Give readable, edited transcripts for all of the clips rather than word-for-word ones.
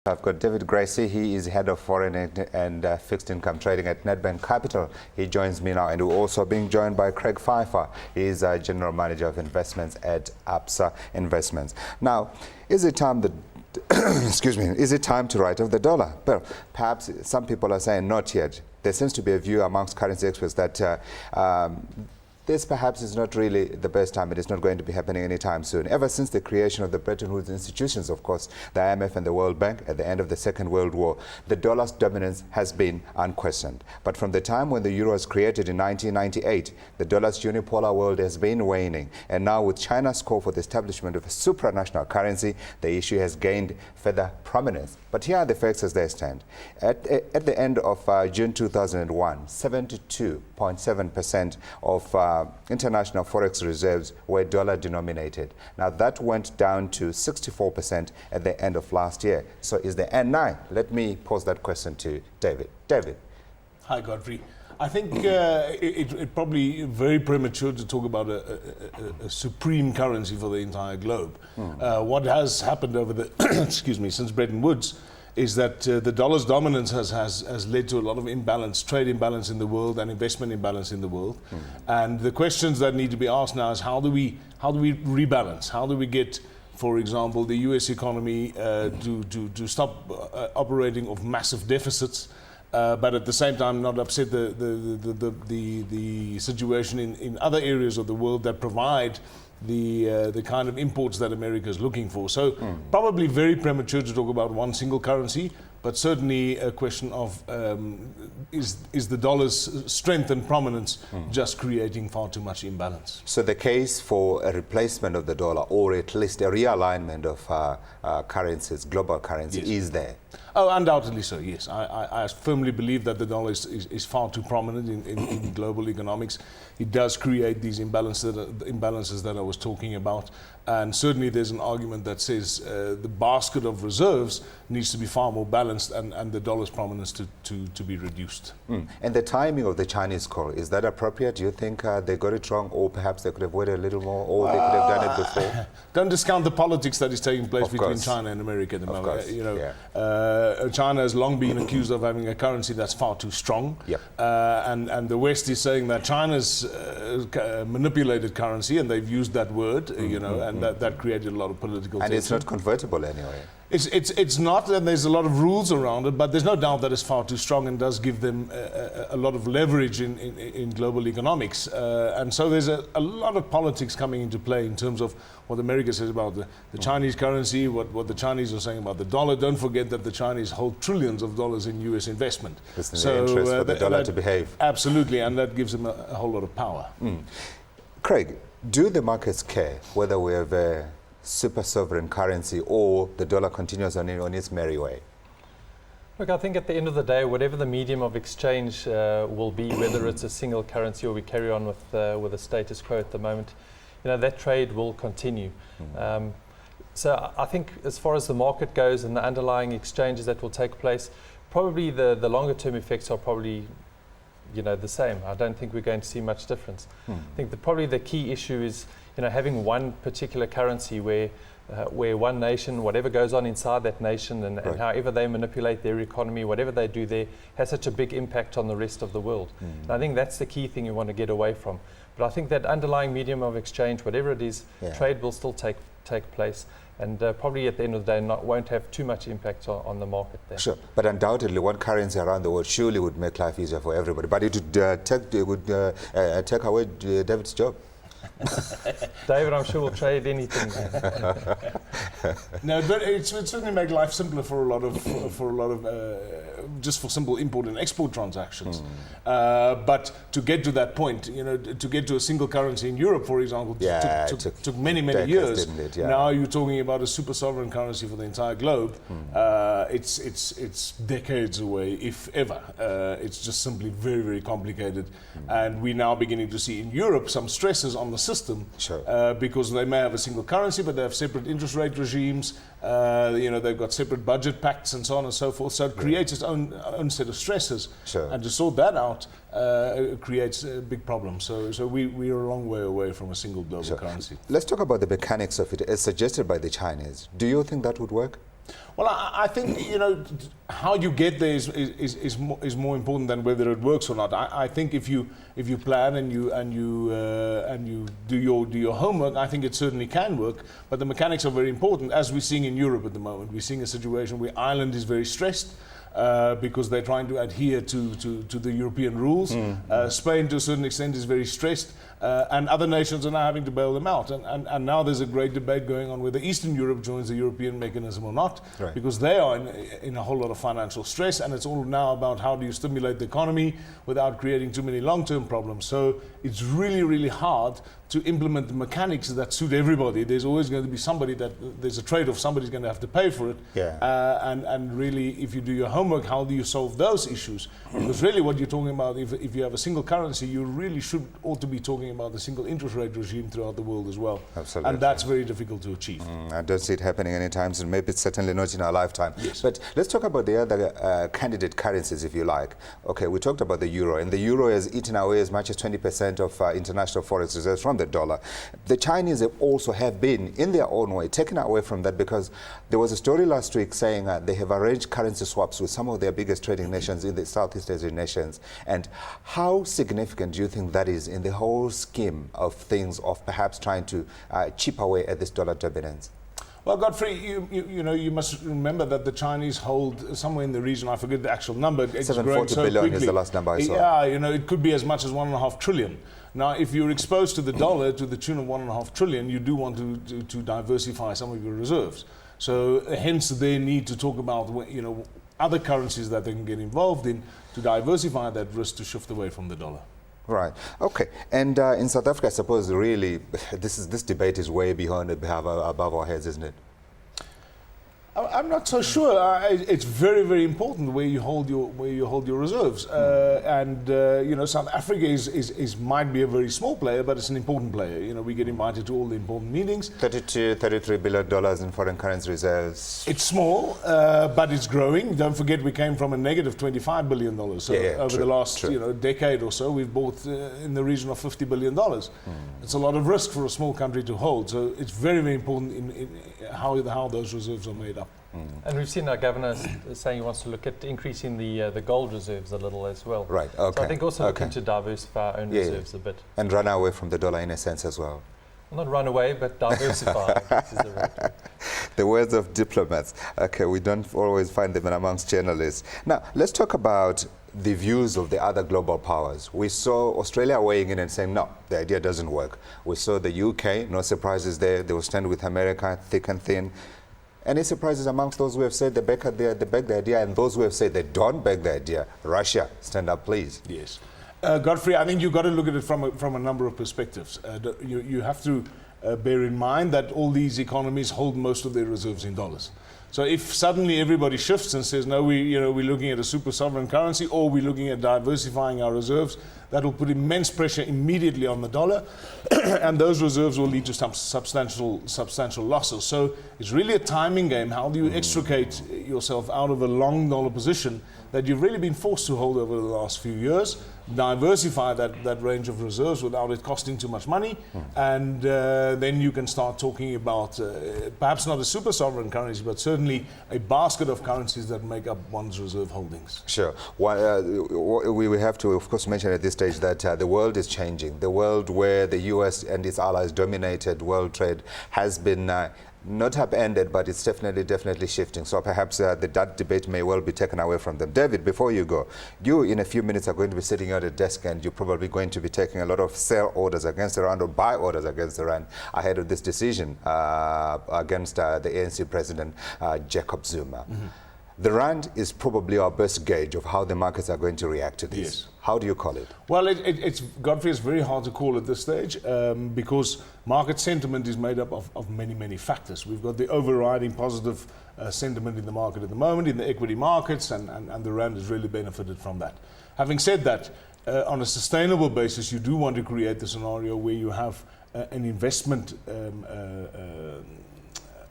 I've got David Gracey. He is head of foreign and fixed income trading at Nedbank Capital. He joins me now, and we're also being joined by Craig Pfeiffer. He is general manager of investments at ABSA Investments. Now, is it time that excuse me, is it time to write off the dollar? Well, perhaps some people are saying not yet. There seems to be a view amongst currency experts that this perhaps is not really the best time. It is not going to be happening anytime soon. Ever since the creation of the Bretton Woods institutions, of course, the IMF and the World Bank, at the end of the Second World War, the dollar's dominance has been unquestioned. But from the time when the euro was created in 1998, the dollar's unipolar world has been waning. And now with China's call for the establishment of a supranational currency, the issue has gained further prominence. But here are the facts as they stand. At the end of June 2001, 72.7% of international forex reserves were dollar denominated. Now that went down to 64% at the end of last year. So is the end nigh? Let me pose that question to David. David. Hi, Godfrey. I think it probably very premature to talk about a supreme currency for the entire globe. What has happened over the excuse me, since Bretton Woods is that the dollar's dominance has led to a lot of imbalance, trade imbalance in the world and investment imbalance in the world. And the questions that need to be asked now is how do we rebalance? How do we get, for example, the US economy to stop operating of massive deficits, but at the same time not upset the situation in other areas of the world that provide the kind of imports that America is looking for. So probably very premature to talk about one single currency, but certainly a question of is the dollar's strength and prominence just creating far too much imbalance. So the case for a replacement of the dollar, or at least a realignment of currencies, global currency, yes, is there? Oh, undoubtedly so, yes. I firmly believe that the dollar is far too prominent in global economics. It does create these imbalances that I was talking about. And certainly there's an argument that says the basket of reserves needs to be far more balanced and the dollar's prominence to be reduced. And the timing of the Chinese call, is that appropriate? Do you think they got it wrong, or perhaps they could have waited a little more, or they could have done it before? Don't discount the politics that is taking place between China and America at the moment. You know, China has long been accused of having a currency that's far too strong. And the West is saying that China's manipulated currency, and they've used that word, you know, and that created a lot of political tension. And it's not convertible anyway. It's not, and there's a lot of rules around it, but there's no doubt that it's far too strong and does give them a lot of leverage in global economics. And so there's a lot of politics coming into play in terms of what America says about the Chinese currency, what the Chinese are saying about the dollar. Don't forget that the Chinese hold trillions of dollars in US investment. It's in the interest for the dollar to behave. Absolutely, and that gives them a whole lot of power. Craig, do the markets care whether we have a super sovereign currency or the dollar continues on its merry way? Look, I think at the end of the day, whatever the medium of exchange will be, whether it's a single currency or we carry on with the status quo at the moment, you know, that trade will continue. So I think as far as the market goes and the underlying exchanges that will take place, probably the longer term effects are probably, you know, the same. I don't think we're going to see much difference. I think probably the key issue is, you know, having one particular currency where one nation, whatever goes on inside that nation and however they manipulate their economy, whatever they do there, has such a big impact on the rest of the world. And I think that's the key thing you want to get away from. But I think that underlying medium of exchange, whatever it is, trade will still take place. And probably at the end of the day won't have too much impact on the market there. Sure, but undoubtedly one currency around the world surely would make life easier for everybody. But it would take away David's job. David, I'm sure will trade anything. No, but it certainly make life simpler for a lot of just for simple import and export transactions. But to get to that point, you know, to get to a single currency in Europe, for example, took many years. Now you're talking about a super sovereign currency for the entire globe. It's decades away, if ever. It's just simply very complicated, and we're now beginning to see in Europe some stresses on the system, because they may have a single currency, but they have separate interest rate regimes. You know, they've got separate budget pacts and so on and so forth. So it creates its own set of stresses, and to sort that out creates a big problem. So we are a long way away from a single global currency. Let's talk about the mechanics of it, as suggested by the Chinese. Do you think that would work? Well, I think, you know, how you get there is more important than whether it works or not. I think if you plan and you do your homework, I think it certainly can work. But the mechanics are very important, as we're seeing in Europe at the moment. We're seeing a situation where Ireland is very stressed. Because they're trying to adhere to the European rules. Spain, to a certain extent, is very stressed, and other nations are now having to bail them out. And now there's a great debate going on whether Eastern Europe joins the European mechanism or not, right, because they are in a whole lot of financial stress, and it's all now about how do you stimulate the economy without creating too many long-term problems. So it's really, really hard to implement the mechanics that suit everybody. There's always going to be somebody there's a trade-off, somebody's going to have to pay for it. Yeah. And really, if you do your homework, how do you solve those issues? Because really what you're talking about, if you have a single currency, you really ought to be talking about the single interest rate regime throughout the world as well. Absolutely. And that's very difficult to achieve. I don't see it happening anytime soon. Maybe it's certainly not in our lifetime. Yes. But let's talk about the other candidate currencies, if you like. Okay, we talked about the euro, and the euro has eaten away as much as 20% of international forex reserves from the dollar. The Chinese also have been, in their own way, taken away from that, because there was a story last week saying they have arranged currency swaps with some of their biggest trading nations in the Southeast Asian nations. And how significant do you think that is in the whole scheme of things, of perhaps trying to chip away at this dollar dominance? Well, Godfrey, you know, you must remember that the Chinese hold somewhere in the region, I forget the actual number. It's 740 so billion quickly. is the last number I saw. Yeah, you know, it could be as much as 1.5 trillion. Now, if you're exposed to the dollar to the tune of 1.5 trillion, you do want to diversify some of your reserves. So hence their need to talk about, you know, other currencies that they can get involved in to diversify that risk, to shift away from the dollar. Right. Okay. And in South Africa, I suppose really this debate is way beyond above our heads, isn't it? I'm not so sure. It's very, very important where you hold your reserves. You know, South Africa might be a very small player, but it's an important player. You know, we get invited to all the important meetings. $33 billion in foreign currency reserves. It's small, but it's growing. Don't forget, we came from a negative $25 billion. So over the last decade or so, we've bought in the region of $50 billion. It's a lot of risk for a small country to hold. So it's very, very important in how those reserves are made up. And we've seen our governor saying he wants to look at increasing the gold reserves a little as well. Right, okay. So I think also looking to diversify our own reserves a bit. And run away from the dollar in a sense as well. Not run away, but diversify. This is the right word. The words of diplomats. Okay, we don't always find them amongst journalists. Now, let's talk about the views of the other global powers. We saw Australia weighing in and saying, no, the idea doesn't work. We saw the UK, no surprises there. They will stand with America, thick and thin. Any surprises amongst those who have said they back the idea, and those who have said they don't back the idea? Russia, stand up, please. Yes. Godfrey, I think you've got to look at it from a number of perspectives. You have to bear in mind that all these economies hold most of their reserves in dollars. So if suddenly everybody shifts and says, no, we're looking at a super sovereign currency, or we're looking at diversifying our reserves, that will put immense pressure immediately on the dollar, and those reserves will lead to some substantial losses. So it's really a timing game. How do you extricate yourself out of a long dollar position that you've really been forced to hold over the last few years, diversify that range of reserves without it costing too much money, and then you can start talking about perhaps not a super sovereign currency, but certainly a basket of currencies that make up one's reserve holdings. Sure. We have to, of course, mention at this stage that the world is changing. The world where the US and its allies dominated world trade has been not upended, but it's definitely shifting. So perhaps that debate may well be taken away from them. David, before you go, you in a few minutes are going to be sitting at a desk, and you're probably going to be taking a lot of sell orders against Iran or buy orders against Iran ahead of this decision against the ANC president, Jacob Zuma. The rand is probably our best gauge of how the markets are going to react to this. Yes. How do you call it? Well, Godfrey, it's very hard to call at this stage because market sentiment is made up of many, many factors. We've got the overriding positive sentiment in the market at the moment, in the equity markets, and the rand has really benefited from that. Having said that, on a sustainable basis, you do want to create the scenario where you have an investment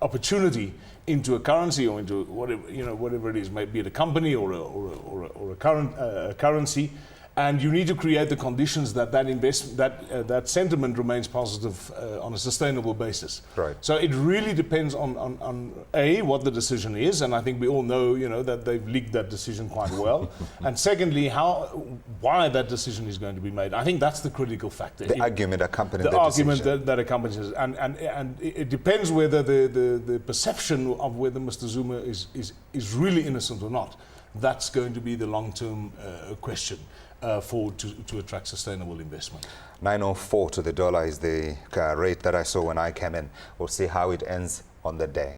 opportunity into a currency or into whatever it is, maybe it a company or a currency, And you need to create the conditions that that sentiment remains positive on a sustainable basis. Right. So it really depends on A, what the decision is, and I think we all know, that they've leaked that decision quite well. And secondly, why that decision is going to be made. I think that's the critical factor. The argument accompanying the argument decision. that accompanies it. And it depends whether the perception of whether Mr. Zuma is really innocent or not. That's going to be the long-term question to attract sustainable investment. 904 to the dollar is the rate that I saw when I came in. We'll see how it ends on the day.